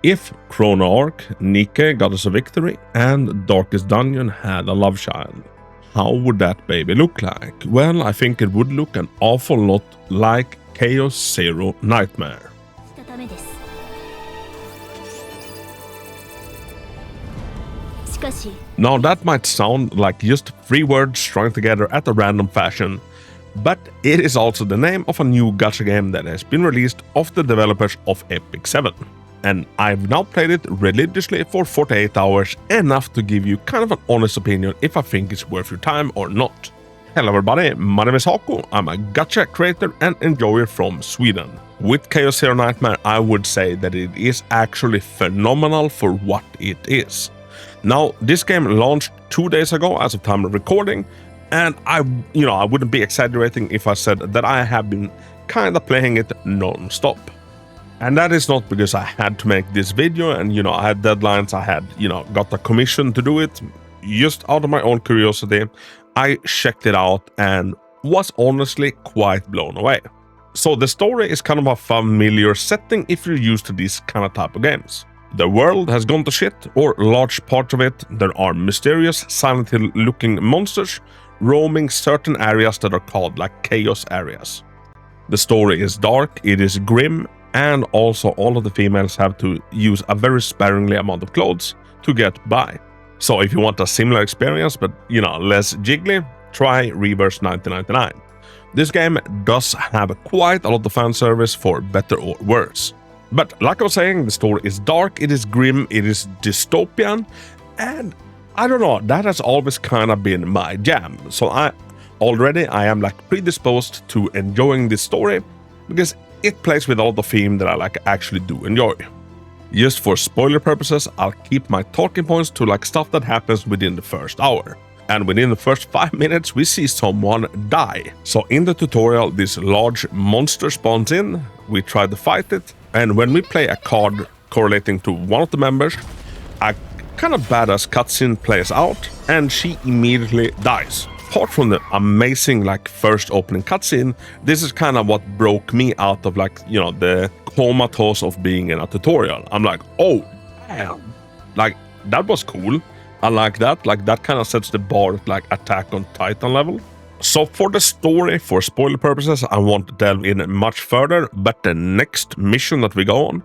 If Chrono Arc, Nike, Goddess of Victory, and Darkest Dungeon had a love child, how would that baby look like? Well, I think it would look an awful lot like Chaos Zero Nightmare. Now that might sound like just 3 words strung together at a random fashion, but it is also the name of a new gacha game that has been released of the developers of Epic 7. And I've now played it religiously for 48 hours, enough to give you kind of an honest opinion if I think it's worth your time or not. Hello everybody, my name is Hako, I'm a gacha creator and enjoyer from Sweden. With Chaos Zero Nightmare, I would say that it is actually phenomenal for what it is. Now, this game launched 2 days ago as of time of recording, and I wouldn't be exaggerating if I said that I have been kinda playing it non-stop. And that is not because I had to make this video and, I had deadlines, I had, got a commission to do it. Just out of my own curiosity, I checked it out and was honestly quite blown away. So the story is kind of a familiar setting if you're used to these kind of type of games. The world has gone to shit, or large parts of it. There are mysterious, Silent Hill-looking monsters roaming certain areas that are called like chaos areas. The story is dark, it is grim, and also all of the females have to use a very sparingly amount of clothes to get by. So if you want a similar experience, but less jiggly, try Reverse 1999. This game does have quite a lot of fan service for better or worse. But like I was saying, the story is dark, it is grim, it is dystopian, and I don't know, that has always kind of been my jam. So I am like predisposed to enjoying this story because it plays with all the theme that I actually do enjoy. Just for spoiler purposes, I'll keep my talking points to stuff that happens within the first hour. And within the first 5 minutes, we see someone die. So in the tutorial, this large monster spawns in, we try to fight it, and when we play a card correlating to one of the members, a kind of badass cutscene plays out, and she immediately dies. Apart from the amazing first opening cutscene, this is kind of what broke me out of the comatose of being in a tutorial. I'm like, oh damn, that was cool. I like that. That kind of sets the bar at Attack on Titan level. So for the story, for spoiler purposes, I won't delve in much further, but the next mission that we go on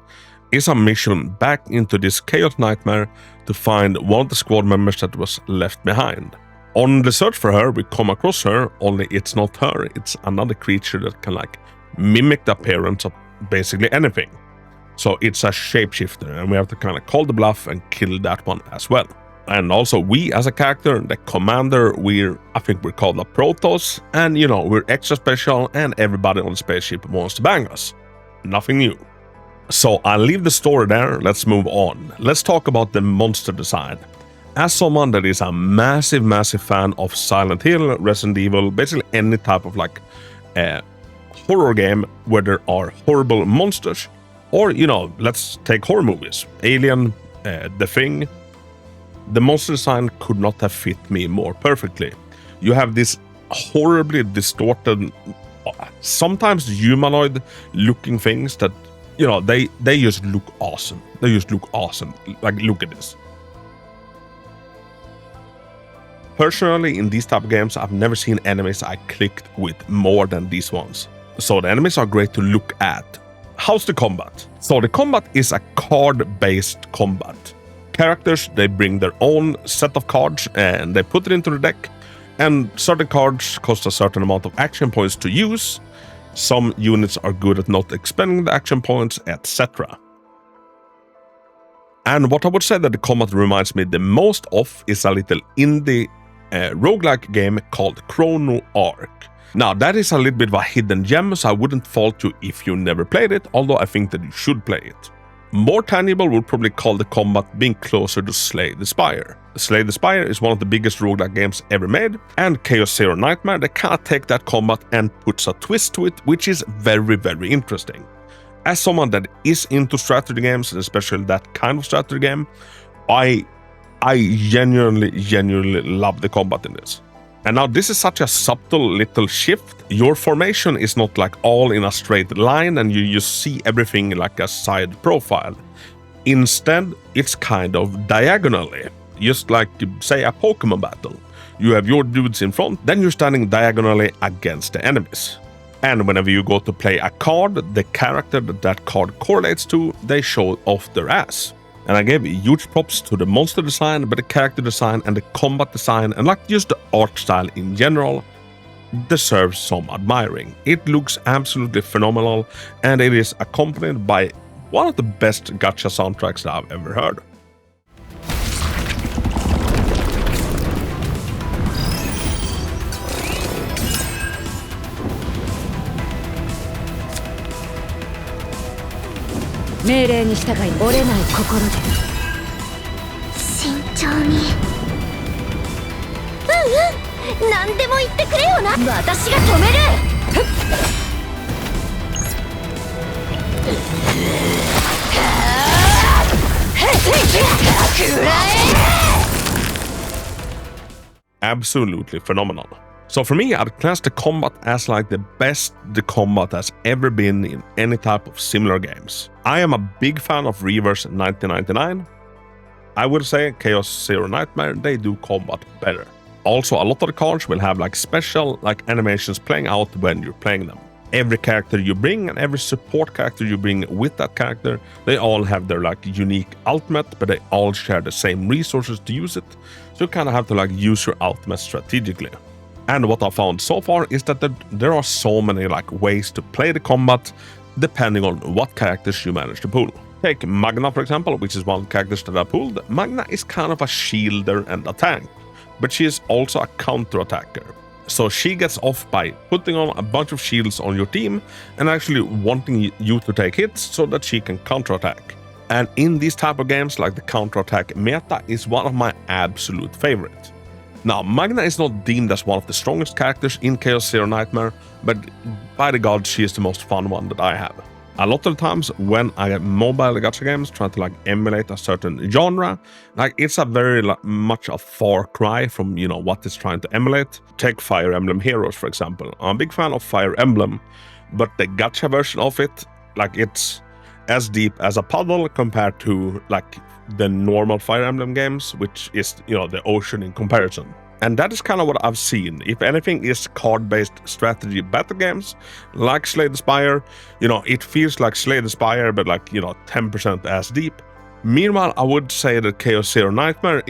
is a mission back into this Chaos Nightmare to find one of the squad members that was left behind. On the search for her, we come across her, only it's not her, it's another creature that can mimic the appearance of basically anything. So it's a shapeshifter, and we have to kind of call the bluff and kill that one as well. And also we as a character, the commander, I think we're called a Protoss, and we're extra special and everybody on the spaceship wants to bang us. Nothing new. So I'll leave the story there, let's move on. Let's talk about the monster design. As someone that is a massive fan of Silent Hill, Resident Evil, basically any type of horror game where there are horrible monsters, or let's take horror movies, Alien, The Thing. The monster design could not have fit me more perfectly. You have this horribly distorted, sometimes humanoid looking things that, they just look awesome. They just look awesome. Look at this. Personally, in these type of games, I've never seen enemies I clicked with more than these ones. So the enemies are great to look at. How's the combat? So the combat is a card-based combat. Characters, they bring their own set of cards and they put it into the deck, and certain cards cost a certain amount of action points to use. Some units are good at not expending the action points, etc. And what I would say that the combat reminds me the most of is a little indie roguelike game called Chrono Arc. Now that is a little bit of a hidden gem, so I wouldn't fault you if you never played it, although I think that you should play it. More tangible would probably call the combat being closer to Slay the Spire. Slay the Spire is one of the biggest roguelike games ever made, and Chaos Zero Nightmare, they can't take that combat and puts a twist to it, which is very interesting. As someone that is into strategy games, and especially that kind of strategy game, I genuinely love the combat in this. And now this is such a subtle little shift. Your formation is not all in a straight line and you just see everything like a side profile. Instead, it's kind of diagonally, just like, say, a Pokemon battle. You have your dudes in front, then you're standing diagonally against the enemies. And whenever you go to play a card, the character that card correlates to, they show off their ass. And I gave huge props to the monster design, but the character design and the combat design and like just the art style in general deserves some admiring. It looks absolutely phenomenal, and it is accompanied by one of the best gacha soundtracks that I've ever heard. Absolutely phenomenal. So for me, I'd class the combat as like the best the combat has ever been in any type of similar games. I am a big fan of Reverse 1999. I would say Chaos Zero Nightmare, they do combat better. Also, a lot of the cards will have like special like animations playing out when you're playing them. Every character you bring and every support character you bring with that character, they all have their like unique ultimate, but they all share the same resources to use it. So you kind of have to like use your ultimate strategically. And what I found so far is that there are so many like ways to play the combat depending on what characters you manage to pull. Take Magna for example, which is one of the characters that I pulled. Magna is kind of a shielder and a tank, but she is also a counter-attacker. So she gets off by putting on a bunch of shields on your team and actually wanting you to take hits so that she can counterattack. And in these type of games, like the counterattack meta is one of my absolute favorites. Now, Magna is not deemed as one of the strongest characters in Chaos Zero Nightmare, but by the god, she is the most fun one that I have. A lot of the times when I have mobile gacha games trying to like emulate a certain genre, like it's a very much a far cry from, you know, what it's trying to emulate. Take Fire Emblem Heroes, for example. I'm a big fan of Fire Emblem, but the gacha version of it, like it's as deep as a puddle compared to like the normal Fire Emblem games, which is, you know, the ocean in comparison. And that is kind of what I've seen. If anything is card-based strategy battle games, like Slay the Spire, you know, it feels like Slay the Spire, but like, you know, 10% as deep. Meanwhile, I would say that Chaos Zero Nightmare,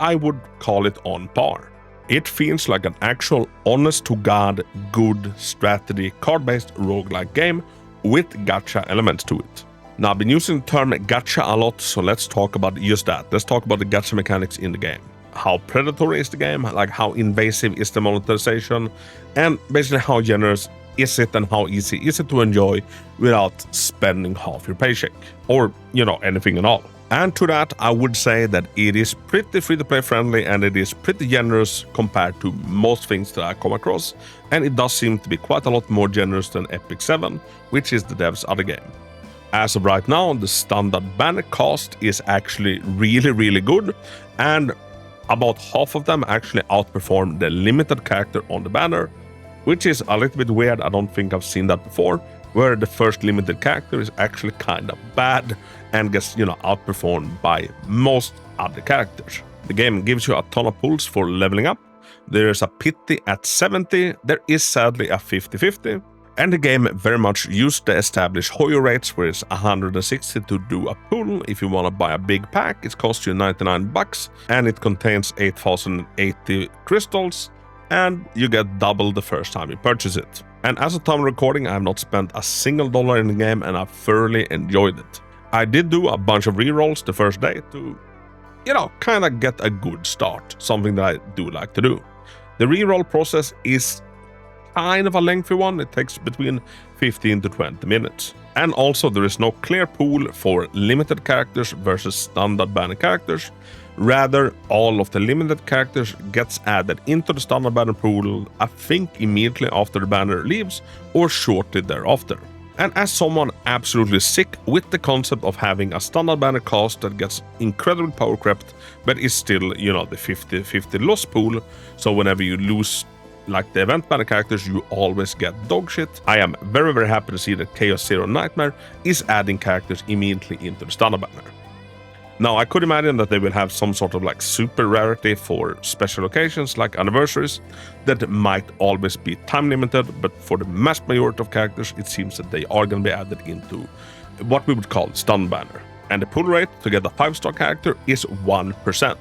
I would call it on par. It feels like an actual honest-to-God good strategy card-based roguelike game with gacha elements to it. Now, I've been using the term gacha a lot, so let's talk about just that. Let's talk about the gacha mechanics in the game. How predatory is the game, like how invasive is the monetization, and basically how generous is it and how easy is it to enjoy without spending half your paycheck, or, you know, anything at all. And to that, I would say that it is pretty free-to-play friendly and it is pretty generous compared to most things that I come across, and it does seem to be quite a lot more generous than Epic 7, which is the devs' other game. As of right now, the standard banner cost is actually really good, and about half of them actually outperform the limited character on the banner, which is a little bit weird. I don't think I've seen that before, where the first limited character is actually kind of bad and gets, you know, outperformed by most other characters. The game gives you a ton of pulls for leveling up. There is a pity at 70, there is sadly a 50-50, and the game very much used the established Hoyo rates, where it's 160 to do a pull. If you want to buy a big pack, it costs you 99 bucks, and it contains 8080 crystals, and you get double the first time you purchase it. And as of time of recording, I have not spent a single dollar in the game, and I've thoroughly enjoyed it. I did do a bunch of rerolls the first day to, you know, kind of get a good start, something that I do like to do. The reroll process is kind of a lengthy one. It takes between 15 to 20 minutes. And also there is no clear pool for limited characters versus standard banner characters. Rather, all of the limited characters gets added into the standard banner pool, I think immediately after the banner leaves or shortly thereafter. And as someone absolutely sick with the concept of having a standard banner cost that gets incredibly power crept, but is still, you know, the 50-50 loss pool, so whenever you lose like the event banner characters, you always get dog shit. I am very, very happy to see that Chaos Zero Nightmare is adding characters immediately into the standard banner. Now, I could imagine that they will have some sort of like super rarity for special occasions like anniversaries that might always be time limited, but for the mass majority of characters, it seems that they are going to be added into what we would call standard banner. And the pull rate to get a 5-star character is 1%.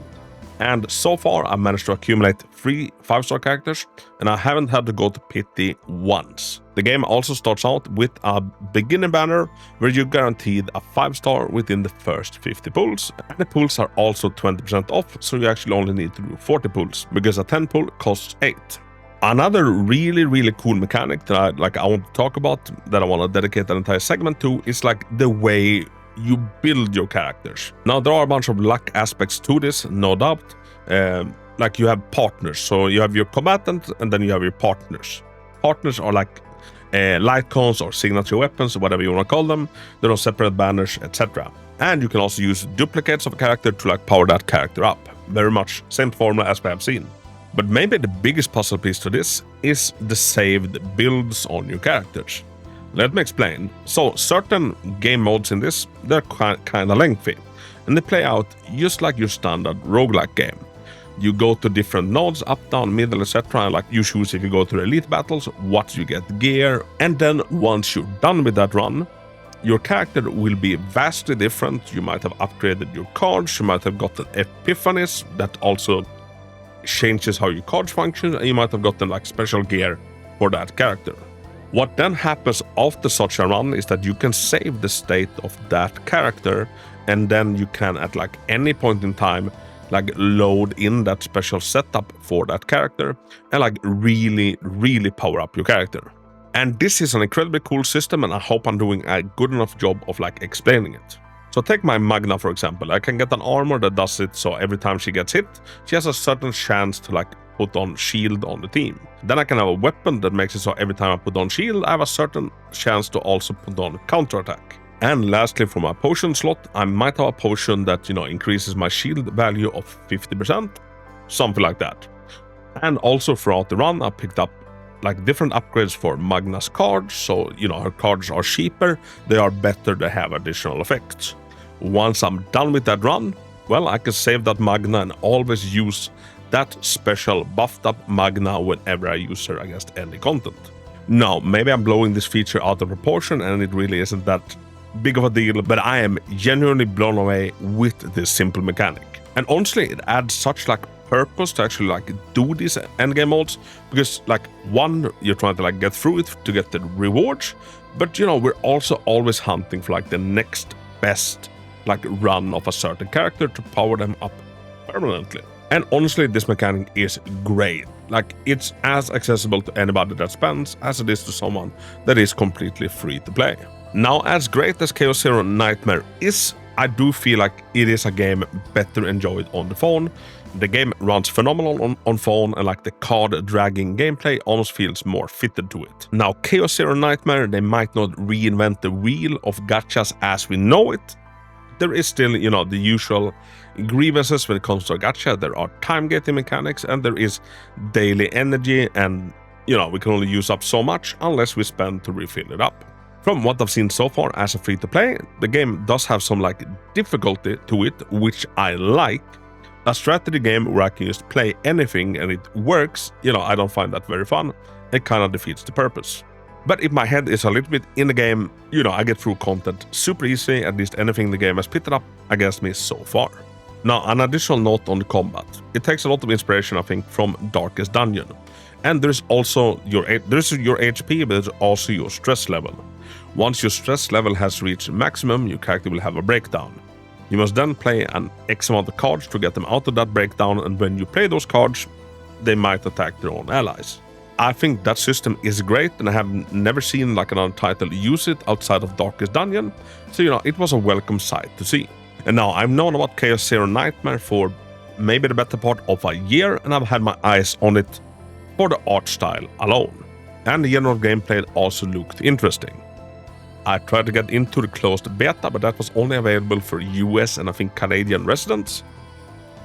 And so far, I managed to accumulate 3 5-star characters, and I haven't had to go to pity once. The game also starts out with a beginner banner where you're guaranteed a 5-star within the first 50 pulls. And the pulls are also 20% off, so you actually only need to do 40 pulls, because a 10 pull costs 8. Another really cool mechanic that I want to talk about, that I want to dedicate an entire segment to, is like the way you build your characters. Now, there are a bunch of luck aspects to this, no doubt. Like you have partners, so you have your combatant and then you have your partners. Partners are like light cons or signature weapons, or whatever you want to call them. They're on separate banners, etc. And you can also use duplicates of a character to like power that character up. Very much same formula as we have seen. But maybe the biggest puzzle piece to this is the saved builds on your characters. Let me explain. So certain game modes in this, they're kind of lengthy, and they play out just like your standard roguelike game. You go to different nodes, up, down, middle, etc. And like you choose if you go to elite battles, what you get gear, and then once you're done with that run, your character will be vastly different. You might have upgraded your cards, you might have gotten epiphanies that also changes how your cards function, and you might have gotten like special gear for that character. What then happens after such a run is that you can save the state of that character, and then you can at like any point in time like load in that special setup for that character and like really power up your character. And this is an incredibly cool system, and I hope I'm doing a good enough job of like explaining it. So take my Magna for example. I can get an armor that does it, so every time she gets hit, she has a certain chance to like put on shield on the team. Then I can have a weapon that makes it so every time I put on shield, I have a certain chance to also put on counterattack. And lastly, for my potion slot, I might have a potion that, increases my shield value of 50%, something like that. And also throughout the run, I picked up like different upgrades for Magna's cards, so, her cards are cheaper, they are better, they have additional effects. Once I'm done with that run, well, I can save that Magna and always use that special buffed up Magna whenever I use her against any content. Now, maybe I'm blowing this feature out of proportion and it really isn't that big of a deal, but I am genuinely blown away with this simple mechanic. And honestly, it adds such like purpose to actually like do these endgame modes, because like one, you're trying to like get through it to get the rewards, but we're also always hunting for like the next best like run of a certain character to power them up permanently. And honestly, this mechanic is great. Like, it's as accessible to anybody that spends as it is to someone that is completely free to play. Now, as great as Chaos Zero Nightmare is, I do feel like it is a game better enjoyed on the phone. The game runs phenomenal on phone, and like the card dragging gameplay almost feels more fitted to it. Now, Chaos Zero Nightmare, they might not reinvent the wheel of gachas as we know it. There is still, the usual grievances when it comes to a gacha. There are time gating mechanics, and there is daily energy, and we can only use up so much unless we spend to refill it up. From what I've seen so far as a free-to-play, the game does have some like difficulty to it, which I like. A strategy game where I can just play anything and it works, I don't find that very fun. It kind of defeats the purpose. But if my head is a little bit in the game, I get through content super easy, at least anything the game has picked up against me so far. Now, an additional note on the combat. It takes a lot of inspiration, I think, from Darkest Dungeon. And there's also your HP, but there's also your stress level. Once your stress level has reached maximum, your character will have a breakdown. You must then play an X amount of cards to get them out of that breakdown, and when you play those cards, they might attack their own allies. I think that system is great, and I have never seen like another title use it outside of Darkest Dungeon, so it was a welcome sight to see. And now I've known about Chaos Zero Nightmare for maybe the better part of a year, and I've had my eyes on it for the art style alone. And the general gameplay also looked interesting. I tried to get into the closed beta, but that was only available for US and I think Canadian residents.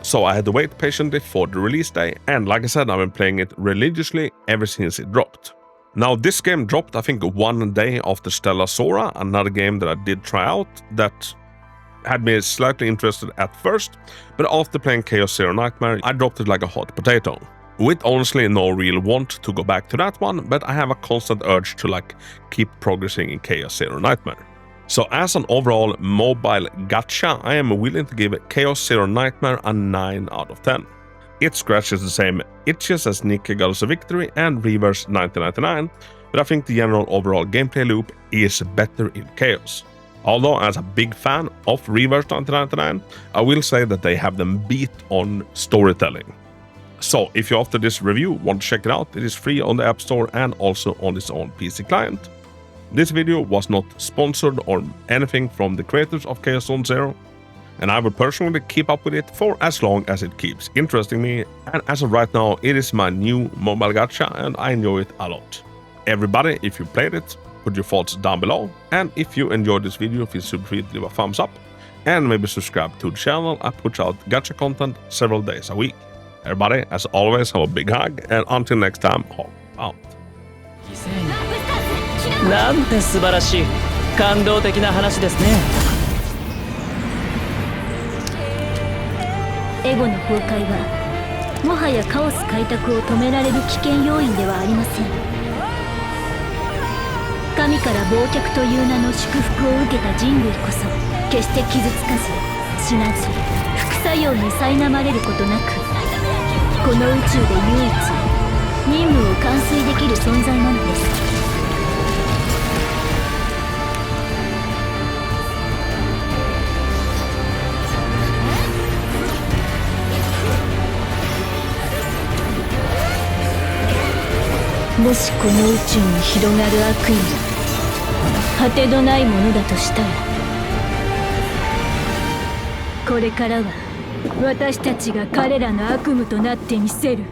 So I had to wait patiently for the release day, and like I said, I've been playing it religiously ever since it dropped. Now this game dropped I think one day after Stella Sora, another game that I did try out that had me slightly interested at first, but after playing Chaos Zero Nightmare, I dropped it like a hot potato. With honestly no real want to go back to that one, but I have a constant urge to like keep progressing in Chaos Zero Nightmare. So as an overall mobile gacha, I am willing to give Chaos Zero Nightmare a 9 out of 10. It scratches the same itches as Nikki Goddess of Victory and Reverse 1999, but I think the general overall gameplay loop is better in Chaos. Although as a big fan of Reverse 1999, I will say that they have them beat on storytelling. So if you after this review want to check it out, it is free on the App Store and also on its own PC client. This video was not sponsored or anything from the creators of Chaos Zone Zero, and I will personally keep up with it for as long as it keeps interesting me, and as of right now it is my new mobile gacha and I enjoy it a lot. Everybody, if you played it, put your thoughts down below, and if you enjoyed this video, feel super free to leave a thumbs up, and maybe subscribe to the channel. I put out gacha content several days a week. Everybody, as always, have a big hug, and until next time, hop out. なんて素晴らしい感動的な話ですね。エゴの崩壊はもはやカオス開拓を止められる危険要因ではありません。神から忘却という名の祝福を受けた人類こそ決して傷つかず死なず副作用に苛まれることなく、この宇宙で唯一任務を完遂できる存在なのです。もしこの宇宙に広がる悪意が果てのないものだとしたら、これからは私たちが彼らの悪夢となってみせる。